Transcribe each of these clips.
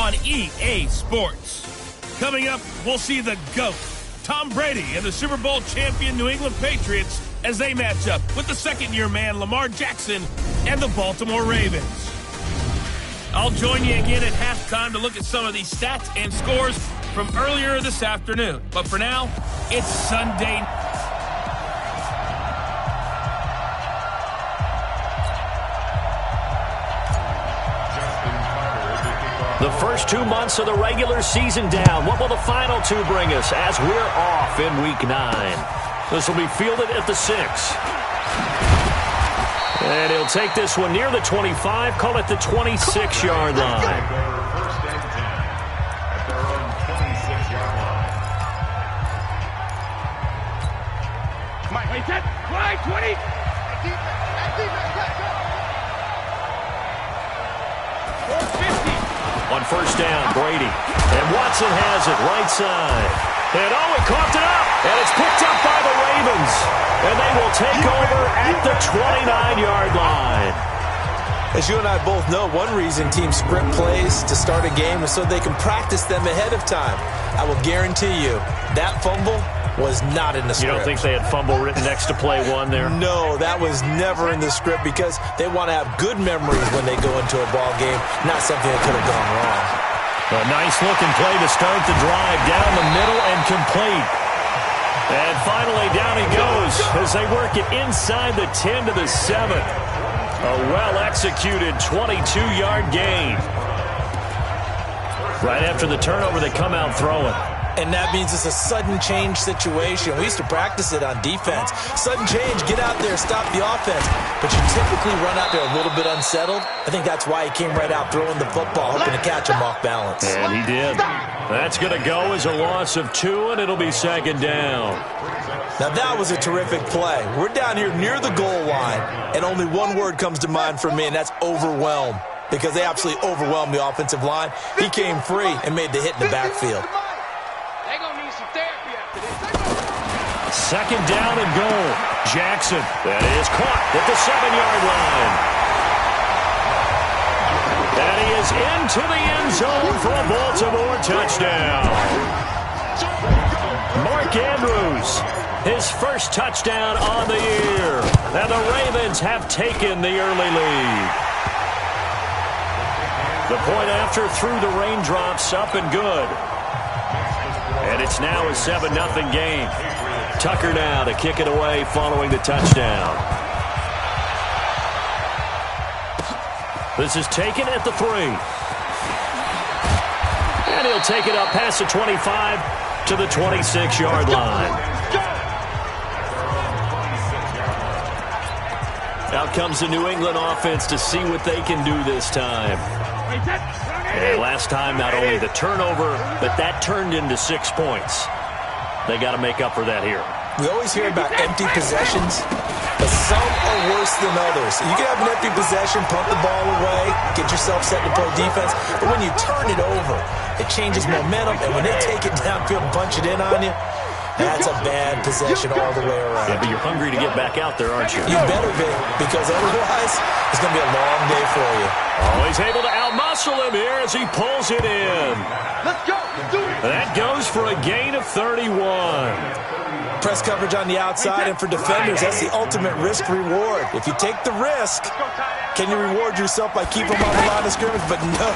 on EA Sports. Coming up, we'll see the GOAT, Tom Brady, and the Super Bowl champion New England Patriots as they match up with the second-year man Lamar Jackson and the Baltimore Ravens. I'll join you again at halftime to look at some of these stats and scores from earlier this afternoon. But for now, it's Sunday. The first 2 months of the regular season down. What will the final two bring us as we're off in Week 9? This will be fielded at the 6. And he'll take this one near the 25, call it the 26-yard line. First and 10 at their own 26-yard line. Come on, wait, set, right, 20. On first down, Brady. And Watson has it right side. And he caught it up. And it's picked up by the Ravens. And they will take over at the 29-yard line. As you and I both know, one reason teams script plays to start a game is so they can practice them ahead of time. I will guarantee you that fumble was not in the script. You don't think they had fumble written next to play one there? No, that was never in the script because they want to have good memories when they go into a ball game, not something that could have gone wrong. A nice-looking play to start the drive down the middle and complete. And finally, down he goes as they work it inside the 10 to the 7. A well-executed 22-yard gain. Right after the turnover, they come out throwing. And that means it's a sudden change situation. We used to practice it on defense. Sudden change, get out there, stop the offense. But you typically run out there a little bit unsettled. I think that's why he came right out throwing the football, hoping to catch him off balance. And he did. That's going to go as a loss of 2, and it'll be second down. Now that was a terrific play. We're down here near the goal line, and only one word comes to mind for me, and that's overwhelm. Because they absolutely overwhelmed the offensive line. He came free and made the hit in the backfield. Second down and goal. Jackson. That is caught at the 7-yard line. And he is into the end zone for a Baltimore touchdown. Mark Andrews, his first touchdown on the year. And the Ravens have taken the early lead. The point after through the raindrops, up and good. And it's now a 7-0 game. Tucker now to kick it away following the touchdown. This is taken at the 3. And he'll take it up past the 25 to the 26-yard line. Out comes the New England offense to see what they can do this time. And last time, not only the turnover, but that turned into 6 points. They got to make up for that here. We always hear about empty possessions, but some are worse than others. You can have an empty possession, punt the ball away, get yourself set to play defense, but when you turn it over, it changes momentum, and when they take it downfield and punch it in on you, that's a bad possession all the way around. Yeah, but you're hungry to get back out there, aren't you? You better be, because otherwise, it's going to be a long day for you. Always able to outmuscle him here as he pulls it in. Let's go. Let's do it. That goes for a gain of 31. Press coverage on the outside, and for defenders, that's the ultimate risk-reward. If you take the risk, can you reward yourself by keeping them on the line of scrimmage? But no,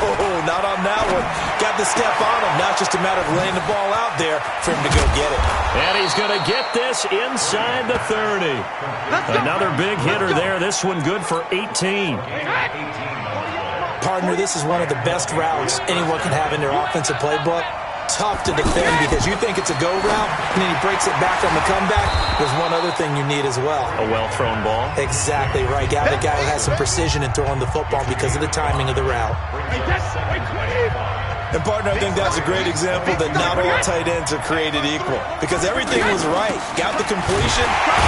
not on that one. Got the step on him. Now it's just a matter of laying the ball out there for him to go get it. And he's going to get this inside the 30. Another big hitter there. This one good for 18. Partner, this is one of the best routes anyone can have in their offensive playbook. Tough to defend because you think it's a go route, and then he breaks it back on the comeback. There's one other thing you need as well. A well-thrown ball. Exactly right. Got the guy who has some precision in throwing the football because of the timing of the route. And, partner, I think that's a great example that not all tight ends are created equal because everything was right. Got the completion,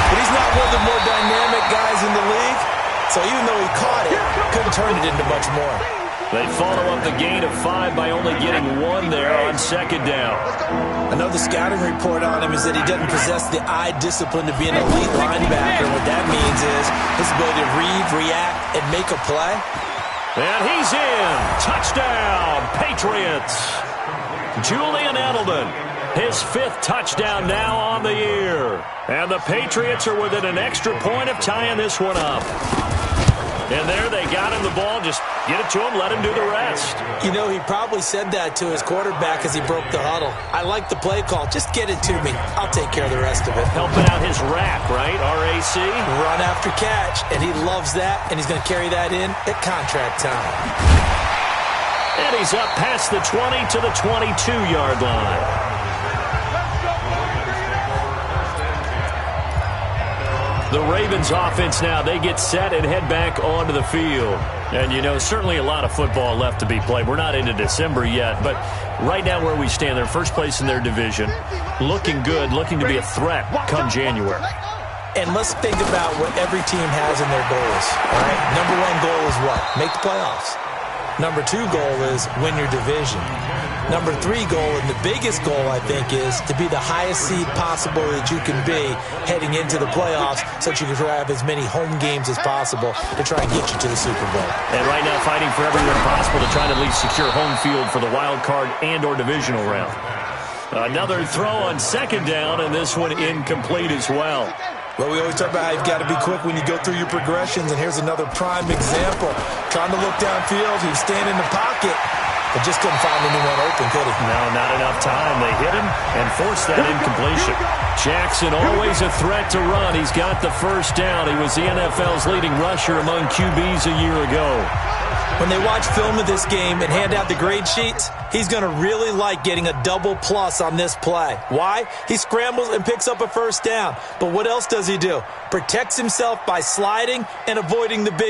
but he's not one of the more dynamic guys in the league. So even though he caught it, couldn't turn it into much more. They follow up the gain of 5 by only getting 1 there on second down. I know the scouting report on him is that he doesn't possess the eye discipline to be an elite linebacker. What that means is his ability to read, react, and make a play. And he's in. Touchdown, Patriots. Julian Edelman, his 5th touchdown now on the year. And the Patriots are within an extra point of tying this one up. And there they got him the ball. Just get it to him, let him do the rest. You know, he probably said that to his quarterback as he broke the huddle. I like the play call. Just get it to me. I'll take care of the rest of it. Helping out his rack, right? RAC? Run after catch, and he loves that, and he's going to carry that in at contract time. And he's up past the 20 to the 22-yard line. The Ravens offense now, they get set and head back onto the field. And, you know, certainly a lot of football left to be played. We're not into December yet, but right now where we stand, they're first place in their division. Looking good, looking to be a threat come January. And let's think about what every team has in their goals, all right? Number 1 goal is what? Make the playoffs. Number 2 goal is win your division. Number 3 goal, and the biggest goal, I think, is to be the highest seed possible that you can be heading into the playoffs so that you can have as many home games as possible to try and get you to the Super Bowl. And right now fighting for every win possible to try to at least secure home field for the wild card and or divisional round. Another throw on 2nd down, and this one incomplete as well. Well, we always talk about how you've got to be quick when you go through your progressions, and here's another prime example. Trying to look downfield, he was standing in the pocket, but just couldn't find anyone open, could he? No, not enough time. They hit him and forced that incompletion. Jackson always a threat to run. He's got the first down. He was the NFL's leading rusher among QBs a year ago. When they watch film of this game and hand out the grade sheets, he's going to really like getting a double plus on this play. Why? He scrambles and picks up a first down. But what else does he do? Protects himself by sliding and avoiding the big.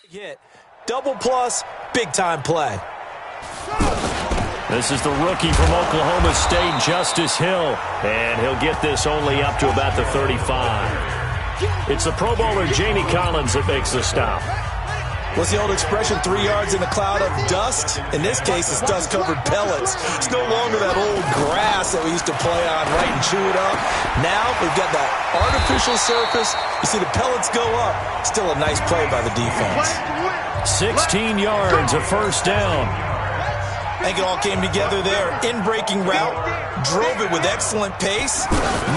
Hit. Double plus, big-time play. This is the rookie from Oklahoma State, Justice Hill. And he'll get this only up to about the 35. It's the Pro Bowler Jamie Collins that makes the stop. What's the old expression, 3 yards in a cloud of dust? In this case, it's dust-covered pellets. It's no longer that old grass that we used to play on, right, and chew it up. Now we've got that artificial surface. You see the pellets go up. Still a nice play by the defense. 16 yards, a first down. I think it all came together there. In-breaking route, drove it with excellent pace.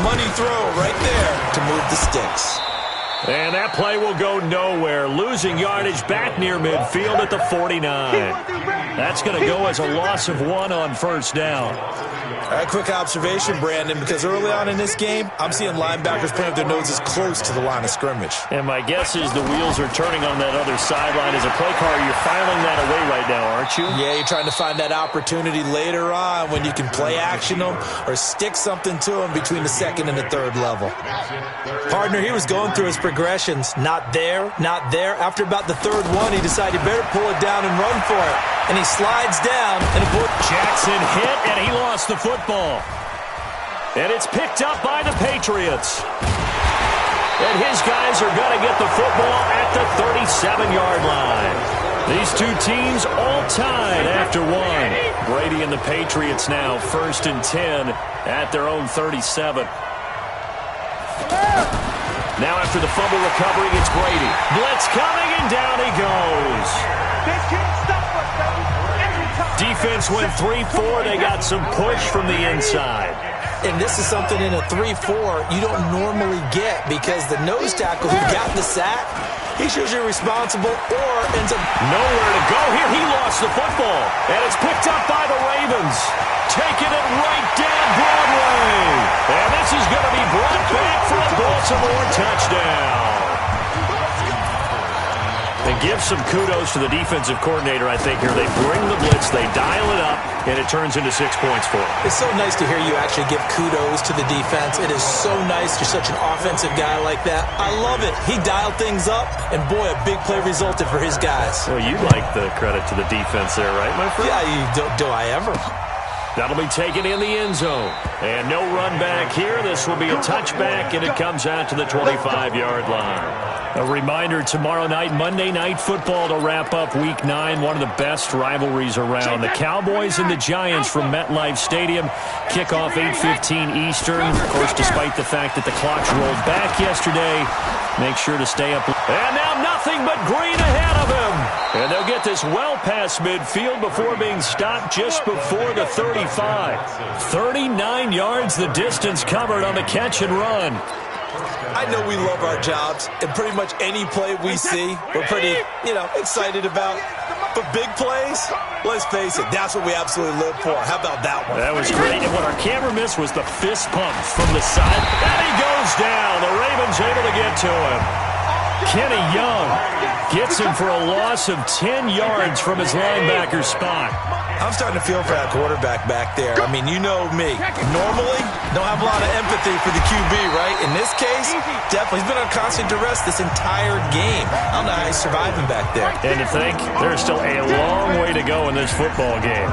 Money throw right there to move the sticks. And that play will go nowhere. Losing yardage back near midfield at the 49. That's going to go as a loss of 1 on first down. All right, quick observation, Brandon, because early on in this game, I'm seeing linebackers playing with their noses close to the line of scrimmage. And my guess is the wheels are turning on that other sideline. As a play caller, you're filing that away right now, aren't you? Yeah, you're trying to find that opportunity later on when you can play action them or stick something to them between the 2nd and the 3rd level. Partner, he was going through his progressions. Not there, not there. After about the 3rd one, he decided he better pull it down and run for it. And he slides down and Jackson hit, and he lost the football. And it's picked up by the Patriots. And his guys are going to get the football at the 37-yard line. These two teams all tied after 1. Brady and the Patriots now 1st and 10 at their own 37. Now after the fumble recovery, it's Brady. Blitz coming, and down he goes. Defense went 3-4. They got some push from the inside. And this is something in a 3-4 you don't normally get because the nose tackle who got the sack, he's usually responsible or ends up nowhere to go here. He lost the football, and it's picked up by the Ravens. Taking it right down Broadway. And this is going to be brought back for a Baltimore touchdown. And give some kudos to the defensive coordinator, I think, here. They bring the blitz, they dial it up, and it turns into 6 points for them. It's so nice to hear you actually give kudos to the defense. It is so nice. You're such an offensive guy like that. I love it. He dialed things up, and boy, a big play resulted for his guys. Well, you like the credit to the defense there, right, my friend? Yeah, do I ever? That'll be taken in the end zone. And no run back here. This will be a touchback, and it comes out to the 25-yard line. A reminder, tomorrow night, Monday Night Football to wrap up Week 9, one of the best rivalries around. The Cowboys and the Giants from MetLife Stadium kick off 8:15 Eastern. Of course, despite the fact that the clocks rolled back yesterday, make sure to stay up. And now nothing but green ahead of him. And they'll get this well past midfield before being stopped just before the 35. 39 yards the distance covered on the catch and run. I know we love our jobs, and pretty much any play we see, we're pretty, excited about. But big plays, let's face it, that's what we absolutely live for. How about that one? That was great, and what our camera missed was the fist pump from the side. And he goes down. The Ravens able to get to him. Kenny Young gets him for a loss of 10 yards from his linebacker spot. I'm starting to feel for that quarterback back there. I mean, you know me. Normally, don't have a lot of empathy for the QB, right? In this case, definitely. He's been on constant duress this entire game. I don't know how he's surviving back there. And to think, there's still a long way to go in this football game.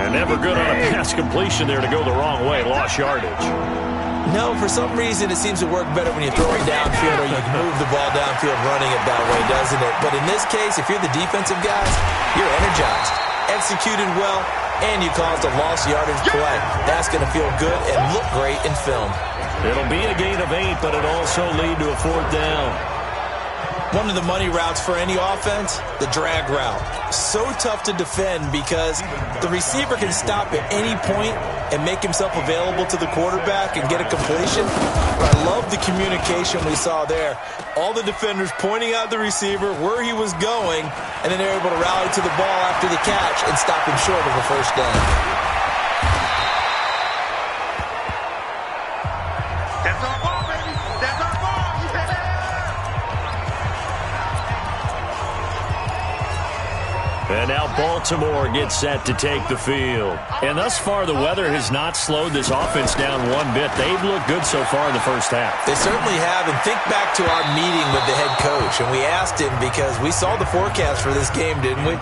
And never good on a pass completion there to go the wrong way. Lost yardage. No, for some reason, it seems to work better when you throw it downfield or you move the ball downfield running it that way, doesn't it? But in this case, if you're the defensive guys, you're energized, executed well, and you caused a lost yardage play. That's going to feel good and look great in film. It'll be a gain of 8, but it also lead to a 4th down. One of the money routes for any offense, the drag route. So tough to defend because the receiver can stop at any point and make himself available to the quarterback and get a completion. But I love the communication we saw there. All the defenders pointing out the receiver, where he was going, and then they're able to rally to the ball after the catch and stop him short of a first down. That's our ball, baby. That's our ball. And now Baltimore gets set to take the field. And thus far, the weather has not slowed this offense down one bit. They've looked good so far in the first half. They certainly have. And think back to our meeting with the head coach. And we asked him because we saw the forecast for this game, didn't we?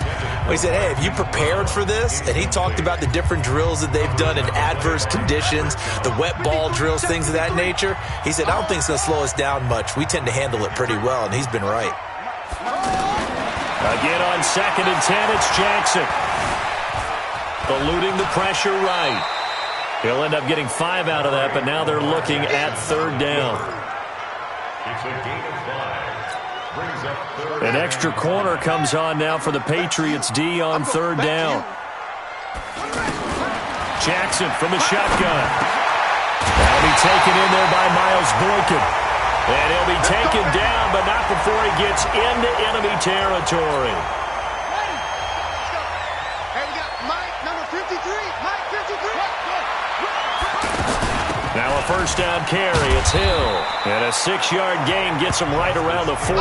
We said, hey, have you prepared for this? And he talked about the different drills that they've done in adverse conditions, the wet ball drills, things of that nature. He said, I don't think it's going to slow us down much. We tend to handle it pretty well, and he's been right. Again on 2nd and 10, it's Jackson. Eluding the pressure right. He'll end up getting 5 out of that, but now they're looking at 3rd down. It's a gain of 5. Brings up 3rd. An extra corner comes on now for the Patriots D on 3rd down. Jackson from the shotgun. That'll be taken in there by Miles Boykin. And he'll be taken down, but not before he gets into enemy territory. Hey, we got Mike, number 53. Mike, 53. Now a first down carry. It's Hill. And a 6-yard gain gets him right around the 43.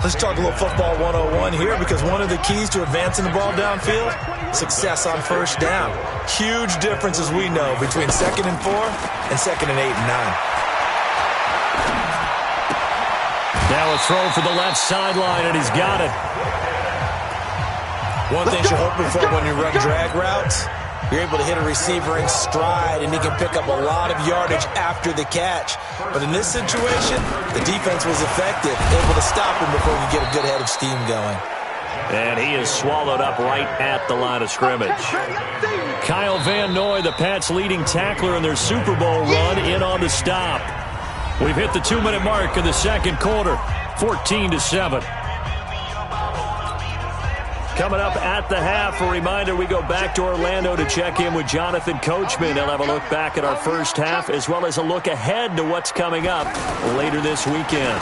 Let's talk a little football 101 here because one of the keys to advancing the ball downfield, success on first down. Huge difference, as we know, between 2nd and 4 and 2nd and 8 and 9. Now a throw for the left sideline, and he's got it. One thing you're hoping for when you run drag routes, you're able to hit a receiver in stride, and he can pick up a lot of yardage after the catch. But in this situation, the defense was effective, able to stop him before he get a good head of steam going. And he is swallowed up right at the line of scrimmage. Kyle Van Noy, the Pats' leading tackler in their Super Bowl run, in on the stop. We've hit the 2-minute mark in the second quarter, 14-7. Coming up at the half, a reminder, we go back to Orlando to check in with Jonathan Coachman. He'll have a look back at our first half as well as a look ahead to what's coming up later this weekend.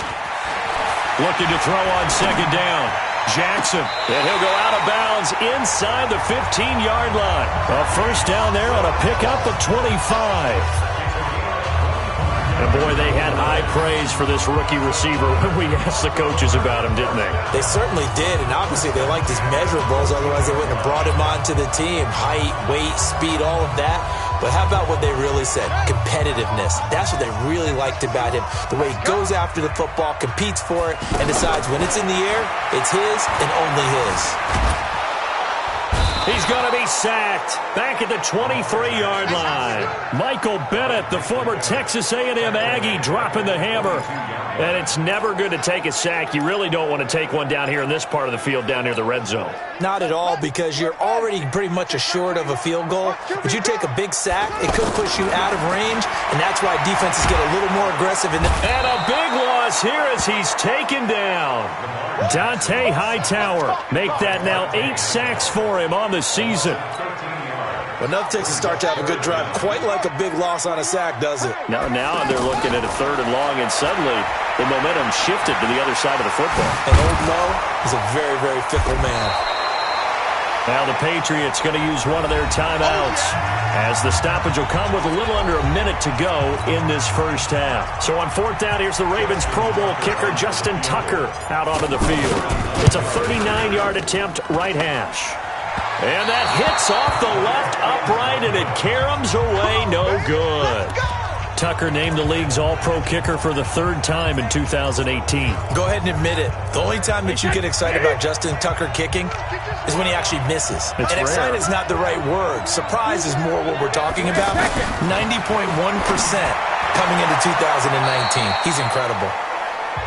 Looking to throw on 2nd down. Jackson, and he'll go out of bounds inside the 15-yard line. A first down there on a pickup of 25. And boy, they had high praise for this rookie receiver when we asked the coaches about him, didn't they? They certainly did, and obviously they liked his measurables, otherwise they wouldn't have brought him onto the team. Height, weight, speed, all of that. But how about what they really said? Competitiveness. That's what they really liked about him. The way he goes after the football, competes for it, and decides when it's in the air, it's his and only his. He's going to be sacked back at the 23-yard line. Michael Bennett, the former Texas A&M Aggie, dropping the hammer. And it's never good to take a sack. You really don't want to take one down here in this part of the field down near the red zone. Not at all, because you're already pretty much assured of a field goal. If you take a big sack, it could push you out of range, and that's why defenses get a little more aggressive. And a big loss here as he's taken down. Dante Hightower, make that now 8 sacks for him on the season. Enough takes to start to have a good drive, quite like a big loss on a sack, does it? Now they're looking at a 3rd and long, and suddenly the momentum shifted to the other side of the football. And Old Mo is a very, very fickle man. Now the Patriots going to use one of their timeouts as the stoppage will come with a little under a minute to go in this first half. So on 4th down, here's the Ravens Pro Bowl kicker Justin Tucker out onto the field. It's a 39-yard attempt, right hash. And that hits off the left upright, and it caroms away, no good. Tucker named the league's all-pro kicker for the 3rd time in 2018. Go ahead and admit it. The only time that you get excited about Justin Tucker kicking is when he actually misses. It's and rare. Excited is not the right word. Surprise is more what we're talking about. 90.1% coming into 2019. He's incredible.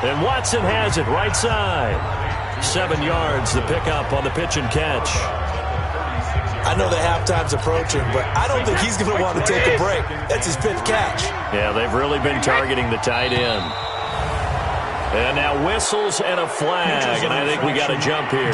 And Watson has it right side. 7 yards, the pickup on the pitch and catch. I know the halftime's approaching, but I don't think he's going to want to take a break. That's his 5th catch. Yeah, they've really been targeting the tight end. And now whistles and a flag, and I think we got a jump here.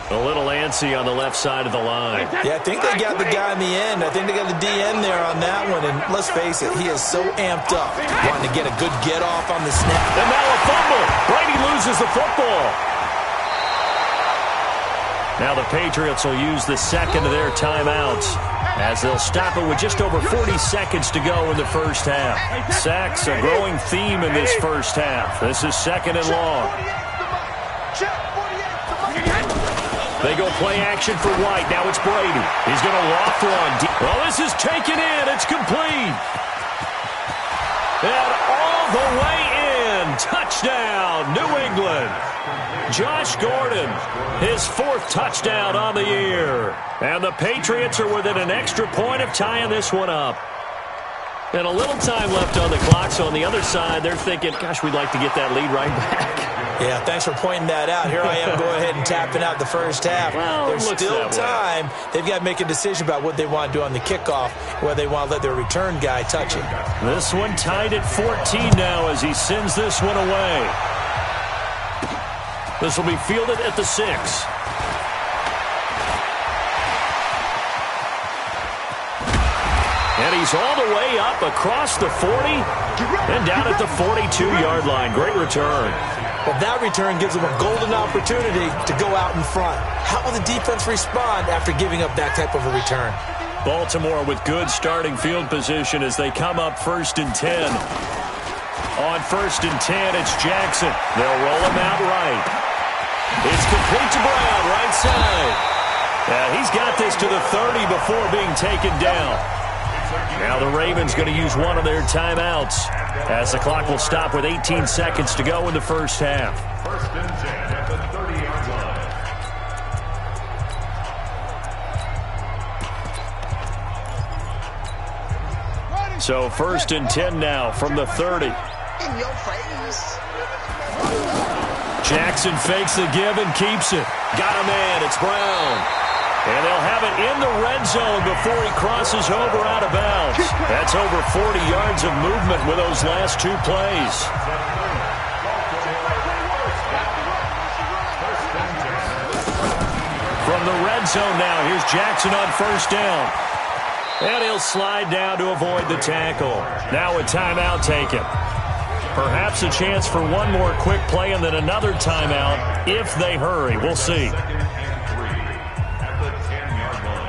A little antsy on the left side of the line. Yeah, I think they got the guy in the end. I think they got the DN there on that one. And let's face it, he is so amped up, wanting to get a good get-off on the snap. And now a fumble. Brady loses the football. Now the Patriots will use the second of their timeouts as they'll stop it with just over 40 seconds to go in the first half. Sacks, a growing theme in this first half. This is 2nd and long. They go play action for White. Now it's Brady. He's going to loft one. Well, this is taken in. It's complete. And all the way in. Touchdown, New England. Josh Gordon, his 4th touchdown on the year. And the Patriots are within an extra point of tying this one up. And a little time left on the clock, so on the other side, they're thinking, gosh, we'd like to get that lead right back. Yeah, thanks for pointing that out. Here I am going ahead and tapping out the first half. Well, there's still time. They've got to make a decision about what they want to do on the kickoff, whether they want to let their return guy touch it. This one tied at 14 now as he sends this one away. This will be fielded at the 6. And he's all the way up across the 40 and down at the 42-yard line. Great return. Well, that return gives them a golden opportunity to go out in front. How will the defense respond after giving up that type of a return? Baltimore with good starting field position as they come up 1st and 10. On 1st and 10, it's Jackson. They'll roll him out right. It's complete to Brown, right side. He's got this to the 30 before being taken down. Now the Ravens going to use one of their timeouts as the clock will stop with 18 seconds to go in the first half. 1st and 10 at the 30-yard line. So 1st and 10 now from the 30. In your face. Jackson fakes the give and keeps it. Got a man. It's Brown. And they'll have it in the red zone before he crosses over out of bounds. That's over 40 yards of movement with those last 2 plays. From the red zone now, here's Jackson on 1st down. And he'll slide down to avoid the tackle. Now a timeout taken. Perhaps a chance for one more quick play and then another timeout if they hurry. We'll see. 2nd and 3 at the 10-yard line.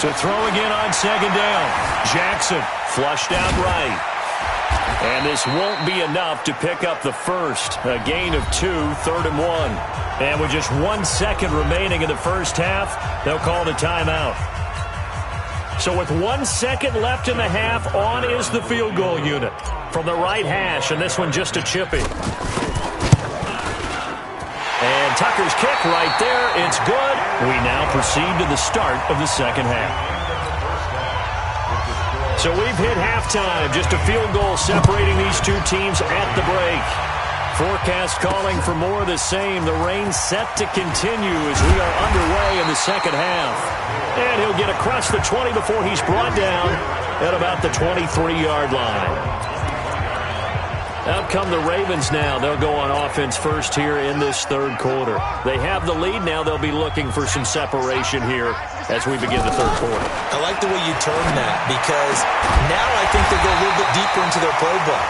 To throw again on second down. Jackson flushed out right. And this won't be enough to pick up the first. A gain of 2, 3rd and 1. And with just 1 second remaining in the first half, they'll call the timeout. So with 1 second left in the half, on is the field goal unit from the right hash, and this one just a chippy. And Tucker's kick right there. It's good. We now proceed to the start of the second half. So we've hit halftime. Just a field goal separating these two teams at the break. Forecast calling for more of the same. The rain set to continue as we are underway in the second half. And he'll get across the 20 before he's brought down at about the 23-yard line. Out come the Ravens now. They'll go on offense first here in this third quarter. They have the lead now. They'll be looking for some separation here as we begin the third quarter. I like the way you term that because now I think they go a little bit deeper into their playbook.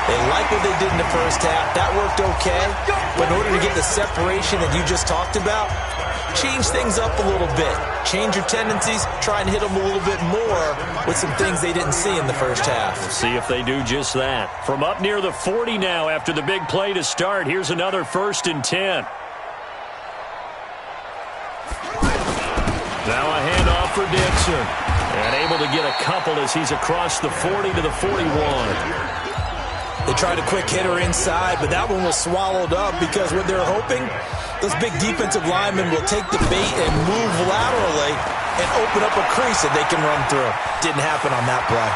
They like what they did in the first half. That worked okay. But in order to get the separation that you just talked about, change things up a little bit. Change your tendencies. Try and hit them a little bit more with some things they didn't see in the first half. We'll see if they do just that. From up near the 40 now after the big play to start. Here's another 1st and 10. Now a handoff for Dixon. And able to get a couple as he's across the 40 to the 41. They tried a quick hitter inside, but that one was swallowed up because what they're hoping, those big defensive linemen will take the bait and move laterally and open up a crease that they can run through. Didn't happen on that play.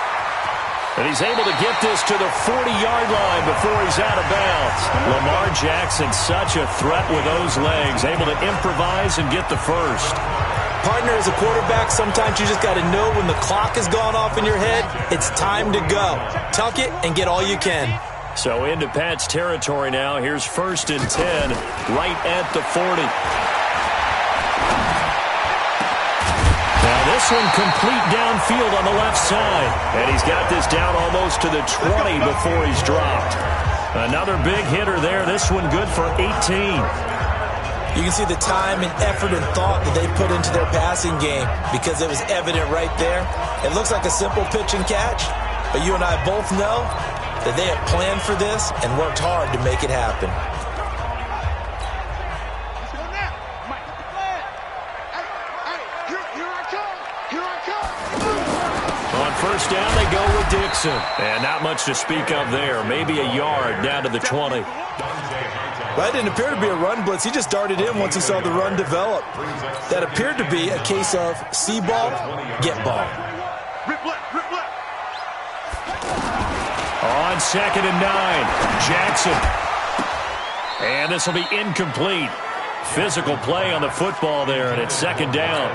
And he's able to get this to the 40-yard line before he's out of bounds. Lamar Jackson, such a threat with those legs, able to improvise and get the first. Partner, as a quarterback, sometimes you just got to know when the clock has gone off in your head, it's time to go. Tuck it and get all you can. So into Pat's territory now. Here's 1st and 10 right at the 40. Now this one complete downfield on the left side. And he's got this down almost to the 20 before he's dropped. Another big hitter there. This one good for 18. You can see the time and effort and thought that they put into their passing game because it was evident right there. It looks like a simple pitch and catch, but you and I both know that they have planned for this and worked hard to make it happen. On 1st down, they go with Dixon. And not much to speak of there. Maybe a yard down to the 20. Well, that didn't appear to be a run blitz. He just darted in once he saw the run develop. That appeared to be a case of see ball, get ball. On 2nd and 9, Jackson. And this will be incomplete. Physical play on the football there, and it's 2nd down.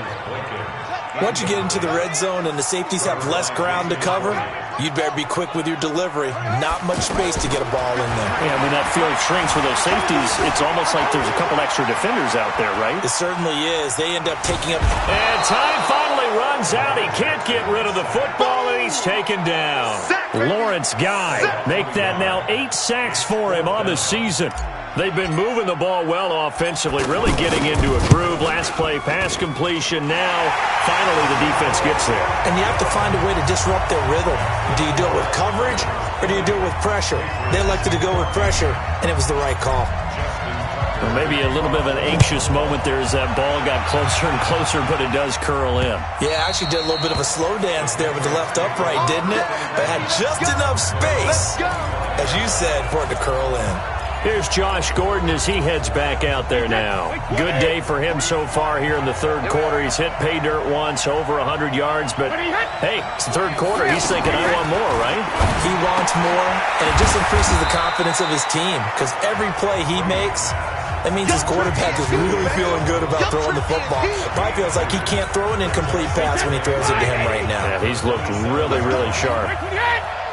Once you get into the red zone and the safeties have less ground to cover, you'd better be quick with your delivery. Not much space to get a ball in there. Yeah, when that field shrinks for those safeties, it's almost like there's a couple extra defenders out there, right? It certainly is. They end up taking up. And time finally runs out. He can't get rid of the football, and he's taken down. Lawrence Guy, make that now 8 sacks for him on the season. They've been moving the ball well offensively, really getting into a groove. Last play, pass completion. Now, finally, the defense gets there. And you have to find a way to disrupt their rhythm. Do you do it with coverage, or do you do it with pressure? They elected to go with pressure, and it was the right call. Or maybe a little bit of an anxious moment there as that ball got closer and closer, but it does curl in. Yeah, actually did a little bit of a slow dance there with the left upright, didn't it? But had just enough space, as you said, for it to curl in. Here's Josh Gordon as he heads back out there now. Good day for him so far here in the third quarter. He's hit pay dirt once, over 100 yards, but hey, it's the third quarter. He's thinking, I want more, right? He wants more, and it just increases the confidence of his team because every play he makes, that means his quarterback is really feeling good about throwing the football. Probably feels like he can't throw an incomplete pass when he throws it to him right now. Yeah, he's looked really, really sharp.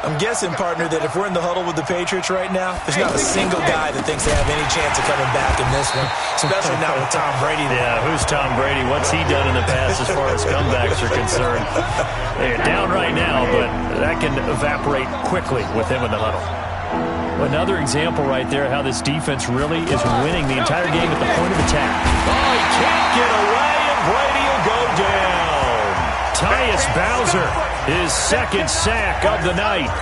I'm guessing, partner, that if we're in the huddle with the Patriots right now, there's not a single guy that thinks they have any chance of coming back in this one, especially not with Tom Brady. Yeah, who's Tom Brady? What's he done in the past as far as comebacks are concerned? They're down right now, but that can evaporate quickly with him in the huddle. Another example right there how this defense really is winning the entire game at the point of attack. Oh, he can't get away, and Brady will go down. Bowser, his second sack of the night.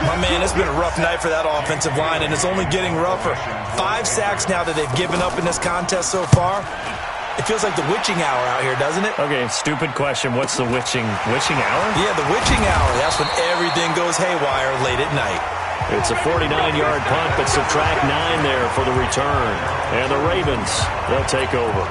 My man, it's been a rough night for that offensive line, and it's only getting rougher. 5 sacks now that they've given up in this contest so far. It feels like the witching hour out here, doesn't it? Okay, stupid question. What's the witching hour? Yeah, the witching hour. That's when everything goes haywire late at night. It's a 49-yard punt, but subtract 9 there for the return. And the Ravens, they'll take over.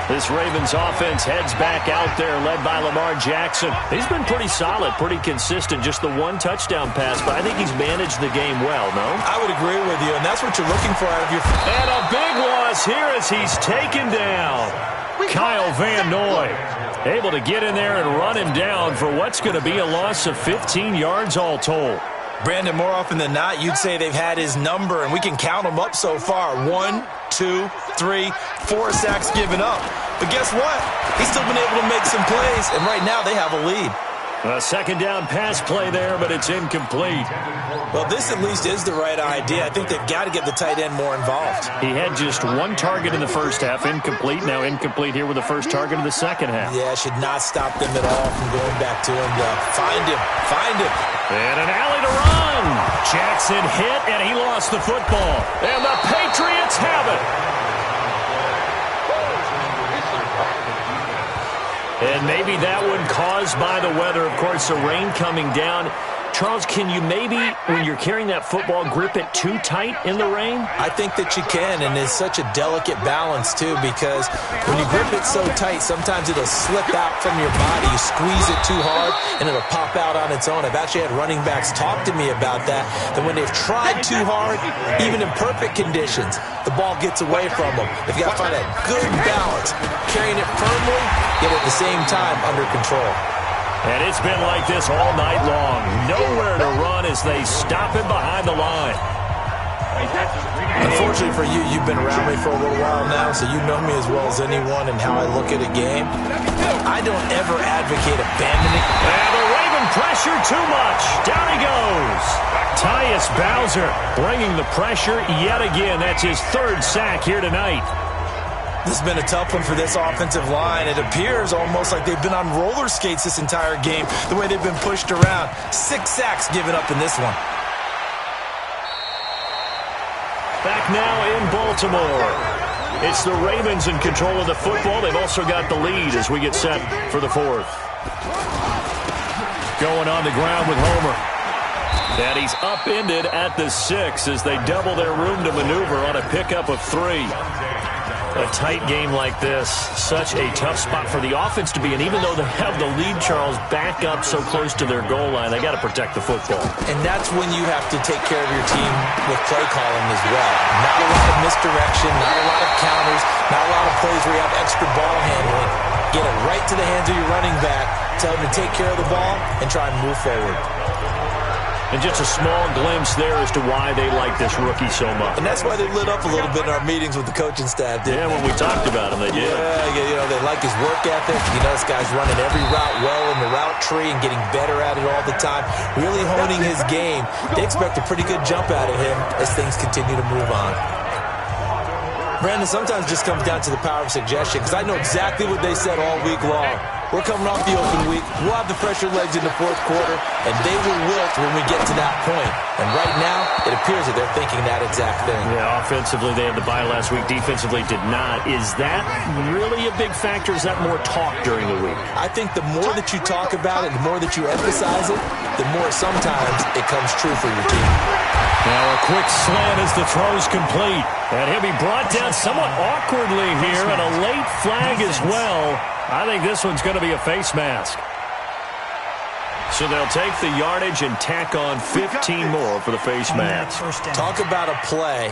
This Ravens offense heads back out there, led by Lamar Jackson. He's been pretty solid, pretty consistent. Just the 1 touchdown pass, but I think he's managed the game well, no? I would agree with you, and that's what you're looking for out of your... And a big loss here as he's taken down. Kyle Van Noy able to get in there and run him down for what's going to be a loss of 15 yards all told. Brandon, more often than not, you'd say they've had his number, and we can count them up so far. 1, 2, 3, 4 sacks given up. But guess what? He's still been able to make some plays, and right now they have a lead. A second down pass play there, but it's incomplete. Well, this at least is the right idea. I think they've got to get the tight end more involved. He had just 1 target in the first half, incomplete. Now incomplete here with the first target of the second half. Yeah, should not stop them at all from going back to him. Find him. And an alley to run. Jackson hit, and he lost the football. And the Patriots have it. And maybe that one caused by the weather. Of course, the rain coming down. Charles, can you maybe, when you're carrying that football, grip it too tight in the rain? I think that you can, and it's such a delicate balance, too, because when you grip it so tight, sometimes it'll slip out from your body. You squeeze it too hard, and it'll pop out on its own. I've actually had running backs talk to me about that when they've tried too hard, even in perfect conditions, the ball gets away from them. They've got to find that good balance, carrying it firmly, yet at the same time under control. And it's been like this all night long. Nowhere to run as they stop him behind the line. Unfortunately for you, you've been around me for a little while now, so you know me as well as anyone and how I look at a game. I don't ever advocate abandoning. And the Raven pressure too much. Down he goes. Tyus Bowser bringing the pressure yet again. That's his 3rd sack here tonight. This has been a tough one for this offensive line. It appears almost like they've been on roller skates this entire game, the way they've been pushed around. 6 sacks given up in this one. Back now in Baltimore. It's the Ravens in control of the football. They've also got the lead as we get set for the 4th. Going on the ground with Homer. And he's upended at the 6 as they double their room to maneuver on a pickup of 3. A tight game like this, such a tough spot for the offense to be in. Even though they have the lead, Charles, back up so close to their goal line, they got to protect the football. And that's when you have to take care of your team with play calling as well. Not a lot of misdirection, not a lot of counters, not a lot of plays where you have extra ball handling. Get it right to the hands of your running back, tell him to take care of the ball, and try and move forward. And just a small glimpse there as to why they like this rookie so much. And that's why they lit up a little bit in our meetings with the coaching staff, didn't they? When we talked about him, they did. Yeah, they like his work ethic. This guy's running every route well in the route tree and getting better at it all the time, really honing his game. They expect a pretty good jump out of him as things continue to move on. Brandon, sometimes it just comes down to the power of suggestion, because I know exactly what they said all week long. We're coming off the open week. We'll have the fresher legs in the 4th quarter, and they will wilt when we get to that point. And right now, it appears that they're thinking that exact thing. Yeah, offensively, they had the bye last week. Defensively, did not. Is that really a big factor? Is that more talk during the week? I think the more that you talk about it, the more that you emphasize it, the more sometimes it comes true for your team. Now a quick slant as the throw's complete. And he'll be brought down somewhat awkwardly here, and a late flag as well. I think this one's going to be a face mask. So they'll take the yardage and tack on 15 more for the face mask. Talk about a play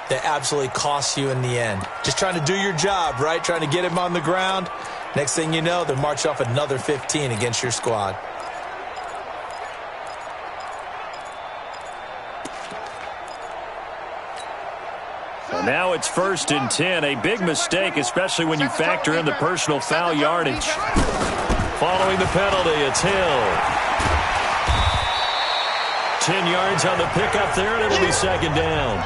that absolutely costs you in the end. Just trying to do your job, right? Trying to get him on the ground. Next thing you know, they'll march off another 15 against your squad. Now it's 1st and 10. A big mistake, especially when you factor in the personal foul yardage. Following the penalty, it's Hill. 10 yards on the pickup there, and it'll be 2nd down.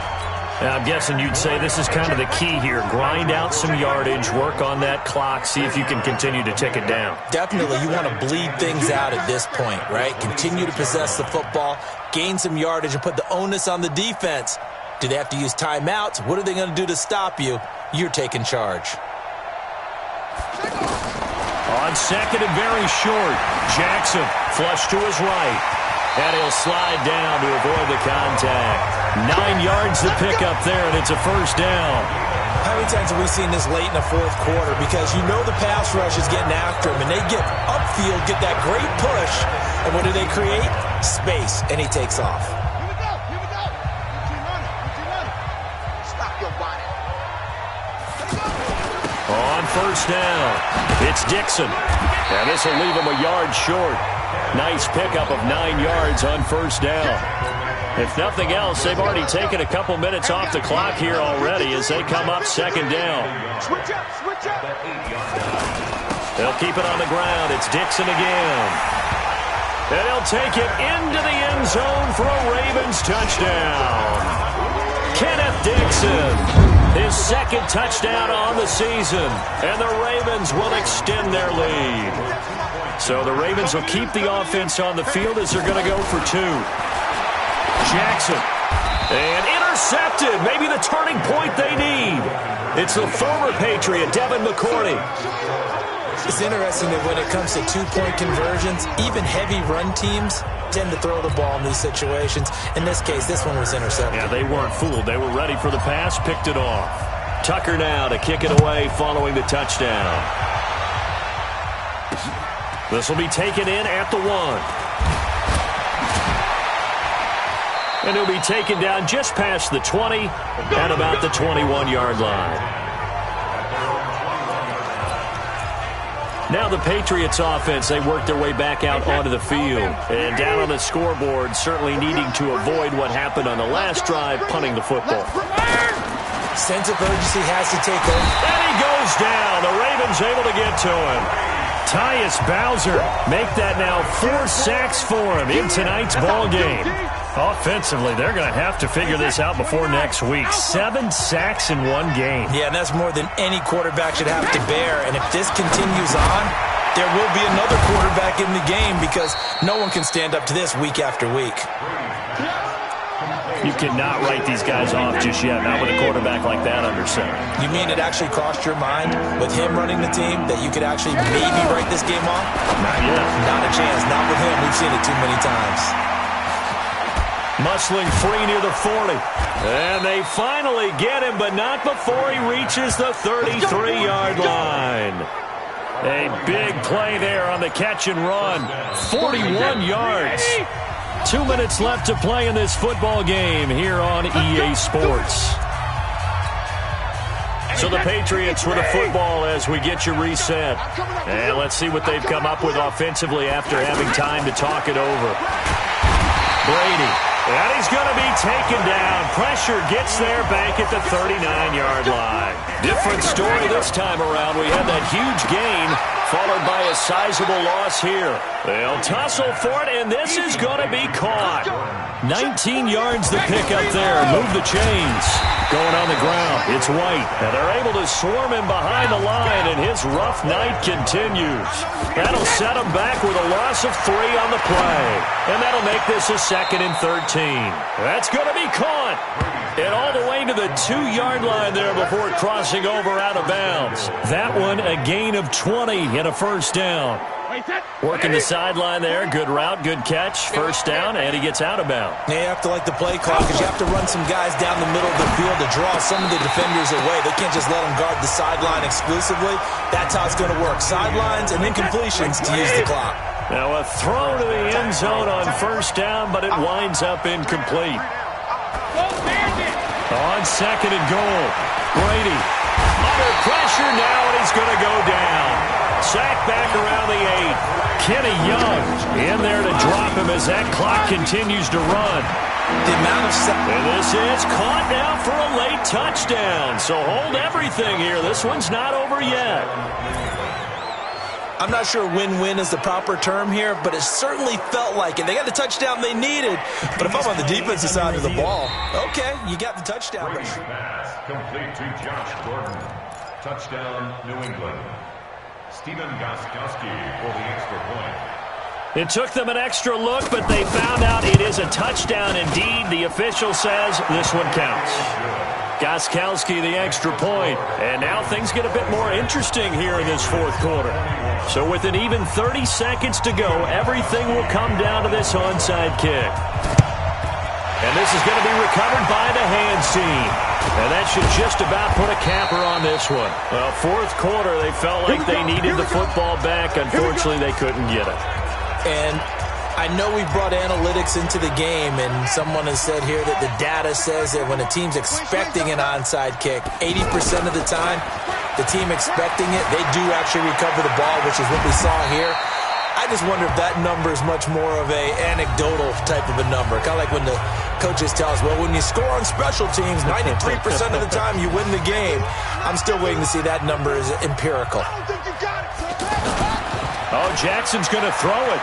I'm guessing you'd say this is kind of the key here. Grind out some yardage, work on that clock, see if you can continue to tick it down. Definitely, you want to bleed things out at this point, right? Continue to possess the football, gain some yardage, and put the onus on the defense. Do they have to use timeouts? What are they going to do to stop you? You're taking charge. On second and very short, Jackson flush to his right. And he'll slide down to avoid the contact. 9 yards to pick up there, and it's a first down. How many times have we seen this late in the fourth quarter? Because you know the pass rush is getting after him, and they get upfield, get that great push, and what do they create? Space, and he takes off. Here we go. Routine running. Stop your bonnet. On first down, it's Dixon. And this will leave him a yard short. Nice pickup of 9 yards on first down. If nothing else, they've already taken a couple minutes off the clock here already as they come up second down. Switch up. They'll keep it on the ground. It's Dixon again. And he'll take it into the end zone for a Ravens touchdown. Kenneth Dixon. His second touchdown on the season, and the Ravens will extend their lead. So the Ravens will keep the offense on the field as they're going to go for 2. Jackson, and intercepted, maybe the turning point they need. It's the former Patriot, Devin McCourty. It's interesting that when it comes to two-point conversions, even heavy run teams tend to throw the ball in these situations. In this case, this one was intercepted. Yeah, they weren't fooled. They were ready for the pass, picked it off. Tucker now to kick it away following the touchdown. This will be taken in at the 1. And he'll be taken down just past the 20 at about the 21-yard line. Now the Patriots offense, they work their way back out onto the field. And down on the scoreboard, certainly needing to avoid what happened on the last drive, punting the football. Sense of urgency has to take over. And he goes down. The Ravens able to get to him. Tyus Bowser make that now 4 sacks for him in tonight's ball game. Offensively, they're going to have to figure this out before next week. 7 sacks in one game. Yeah, and that's more than any quarterback should have to bear. And if this continues on, there will be another quarterback in the game because no one can stand up to this week after week. You cannot write these guys off just yet, not with a quarterback like that under center. You mean it actually crossed your mind with him running the team that you could actually maybe write this game off? Not yet. Not a chance. Not with him. We've seen it too many times. Muscling free near the 40. And they finally get him, but not before he reaches the 33-yard line. A big play there on the catch and run. 41 yards. 2 minutes left to play in this football game here on EA Sports. So the Patriots with a football as we get you reset. And let's see what they've come up with offensively after having time to talk it over. Brady. And he's going to be taken down. Pressure gets there back at the 39-yard line. Different story this time around. We had that huge gain followed by a sizable loss here. They'll tussle for it, and this is going to be caught. 19 yards to pick up there. Move the chains. Going on the ground, it's White. And they're able to swarm him behind the line, and his rough night continues. That'll set him back with a loss of 3 on the play. And that'll make this a 2nd and 13. That's going to be caught. And all the way to the 2-yard line there before crossing over out of bounds. That one a gain of 20 and a first down. Working the sideline there. Good route, good catch. First down, and he gets out of bounds. Yeah, you have to like the play clock because you have to run some guys down the middle of the field to draw some of the defenders away. They can't just let them guard the sideline exclusively. That's how it's going to work. Sidelines and then completions to use the clock. Now a throw to the end zone on first down, but it winds up incomplete. On 2nd and goal, Brady under pressure now, and he's going to go down. Sack back around the 8. Kenny Young in there to drop him as that clock continues to run. The amount of and this is caught now for a late touchdown. So hold everything here. This one's not over yet. I'm not sure win-win is the proper term here, but it certainly felt like it. They got the touchdown they needed, but if I'm on the defensive side of the ball, okay, you got the touchdown. Brady's pass complete to Josh Gordon. Touchdown, New England. Steven Gostkowski for the extra point. It took them an extra look, but they found out it is a touchdown indeed. The official says this one counts. Gostkowski the extra point. And now things get a bit more interesting here in this fourth quarter. So with an even 30 seconds to go, everything will come down to this onside kick. And this is going to be recovered by the hands team. And that should just about put a capper on this one. Well, fourth quarter, they felt like they needed the football back. Unfortunately, they couldn't get it. And I know we brought analytics into the game, and someone has said here that the data says that when a team's expecting an onside kick, 80% of the time, the team expecting it, they do actually recover the ball, which is what we saw here. I just wonder if that number is much more of a anecdotal type of a number. Kind of like when the coaches tell us, well, when you score on special teams, 93% of the time you win the game. I'm still waiting to see that number is empirical. Oh, Jackson's going to throw it.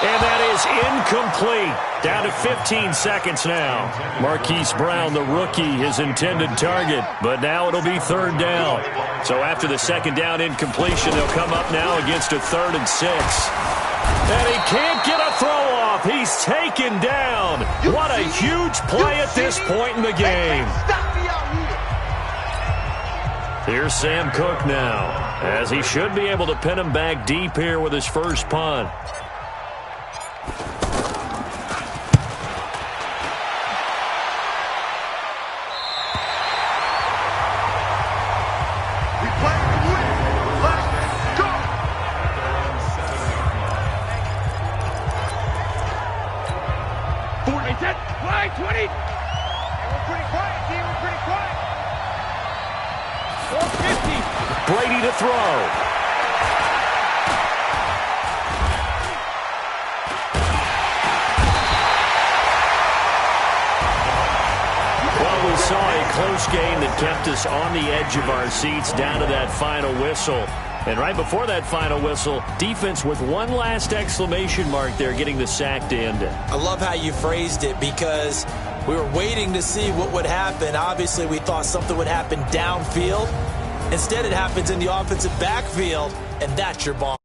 And that is incomplete. Down to 15 seconds now. Marquise Brown, the rookie, his intended target. But now it'll be third down. So after the second down incompletion, they'll come up now against a 3rd and 6. And he can't get a throw off. He's taken down. What a huge play at this point in the game. Here's Sam Cook now, as he should be able to pin him back deep here with his first punt. Brady to throw. Well, we saw a close game that kept us on the edge of our seats down to that final whistle. And right before that final whistle, defense with one last exclamation mark there, getting the sack to end it. I love how you phrased it, because we were waiting to see what would happen. Obviously, we thought something would happen downfield. Instead, it happens in the offensive backfield, and that's your ball.